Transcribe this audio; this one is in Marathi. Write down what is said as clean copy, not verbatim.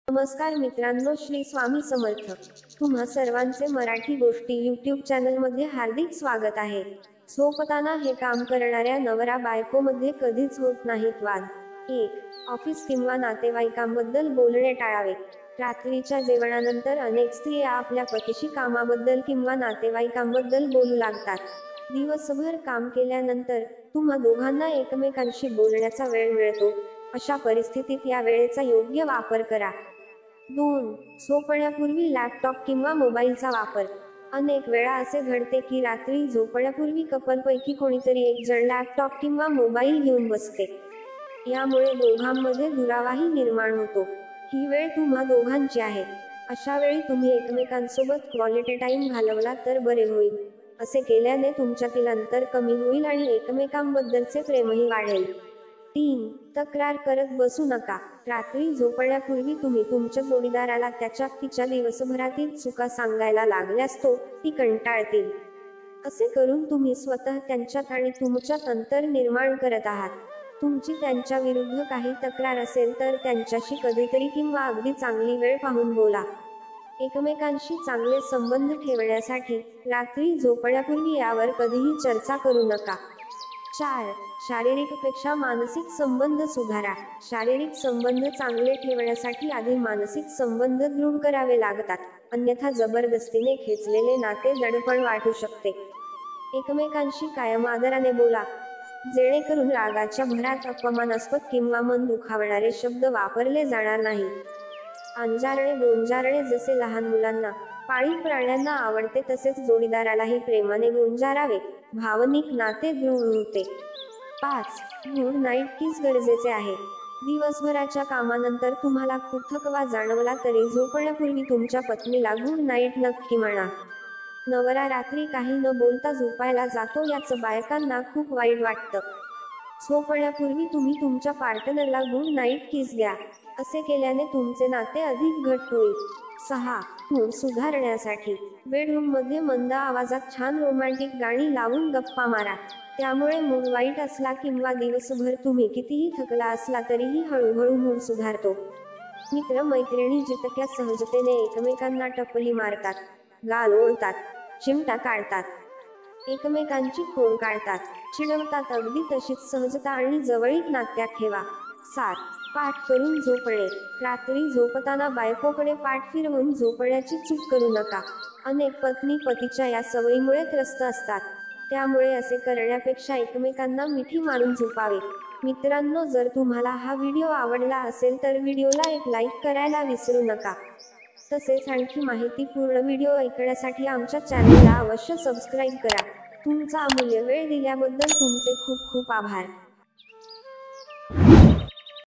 नमस्कार मित्रांनो, श्री स्वामी समर्थ. तुम्हा सर्वांचे मराठी गोष्टी यूट्यूब चॅनलमध्ये हार्दिक स्वागत आहे. झोपताना हे काम करणाऱ्या नवरा बायकोमध्ये कधीच होत नाहीत वाद. 1. ऑफिस किंवा नातेवाईकांबद्दल बोलणे टाळावे. रात्रीच्या जेवणानंतर अनेक स्त्रिया आपल्या पतीशी कामाबद्दल किंवा नातेवाईकांबद्दल बोलू लागतात. दिवसभर काम केल्यानंतर तुम्हा दोघांना एकमेकांशी बोलण्याचा वेळ मिळतो. अशा परिस्थितीत या वेळेचा योग्य वापर करा. 2. झोपण्यापूर्वी लॅपटॉप किंवा मोबाईलचा वापर. अनेक वेळा असे घडते की रात्री झोपण्यापूर्वी कपलपैकी कोणीतरी एक जण लॅपटॉप किंवा मोबाईल घेऊन बसते. यामुळे दोघांमध्ये दुरावाही निर्माण होतो. ही वेळ तुम्हा दोघांची आहे. अशा वेळी तुम्ही एकमेकांसोबत क्वालिटी टाइम घालवला तर बरे होईल. असे केल्याने तुमच्यातील अंतर कमी होईल आणि एकमेकांबद्दलचे प्रेमही वाढेल. 3. तक्रार करत बसू नका. रात्री झोपण्यापूर्वी तुम्ही तुमच्या जोडीदाराला तिच्या दिवसभरातील चुका सांगायला लागल्यास ती कंटाळतील. असे करून तुम्ही स्वतः त्यांच्यात आणि तुमच्यात अंतर निर्माण करत आहात. तुमची त्यांच्या विरुद्ध काही तक्रार असेल तर त्यांच्याशी कधीतरी किंवा अगदी चांगली वेळ पाहून बोला. एकमेकांशी चांगले संबंध ठेवण्यासाठी रात्री झोपण्यापूर्वी यावर कधीही चर्चा करू नका. 4. शारीरिकपेक्षा मानसिक संबंध सुधारा. शारीरिक संबंध चांगले ठेवण्यासाठी आधी मानसिक संबंध दृढ करावे लागतात, अन्यथा जबरदस्तीने खेचलेले नाते दडपण वाटू शकते. एकमेकांशी कायम आदराने बोला, जेणेकरून रागाच्या भरात अपमानास्पद किंवा मन दुखावणारे शब्द वापरले जाणार नाहीत. अंजारणे गोंजारणे. जसे लहान मुलांना, पाळीव प्राण्यांना आवडते तसेच जोडीदारालाही प्रेमाने गोंजारावे. भावनिक नाते दृढ होते. 5. गुड नाईट किस गरजेचे आहे. दिवसभराच्या कामानंतर तुम्हाला खूप थकवा जाणवला तरी झोपण्यापूर्वी तुमच्या पत्नीला गुड नाईट नक्की म्हणा. नवरा रात्री काही न बोलता झोपायला जातो याचं बायकांना खूप वाईट वाटतं. झोपण्यापूर्वी तुम्ही तुमच्या पार्टनरला गुड नाईट किस द्या. असे केल्याने तुमचे नाते अधिक घट्ट होईल. 6. मूड सुधारण्यासाठी बेडरूममध्ये मंद आवाजात छान रोमॅन्टिक गाणी लावून गप्पा मारा. त्यामुळे मूड वाईट असला किंवा दिवसभर तुम्ही कितीही थकला असला तरीही हळूहळू मूड सुधारतो. मित्र मैत्रिणी जितक्या सहजतेने एकमेकांना टपली मारतात, गाल ओढतात, चिमटा काढतात, एकमेकांची खोड काढतात, चिडवतात, अगदी तशीच सहजता आणि जवळीक नात्यात ठेवा. 7. पाठ करून झोपणे. रात्री झोपताना बायकोकडे पाठ फिरवून झोपण्याची चूक करू नका. अनेक पत्नी पतीच्या या सवयीमुळे त्रस्त असतात. त्यामुळे असे करण्यापेक्षा एकमेकांना मिठी मारून झोपावे. मित्रांनो, जर तुम्हाला हा व्हिडिओ आवडला असेल तर व्हिडिओला एक लाईक करायला विसरू नका. तसेच आणखी माहितीपूर्ण व्हिडिओ ऐकण्यासाठी आमच्या चॅनलला अवश्य सबस्क्राईब करा. तुमचा अमूल्य वेळ दिल्याबद्दल तुमचे खूप खूप आभार.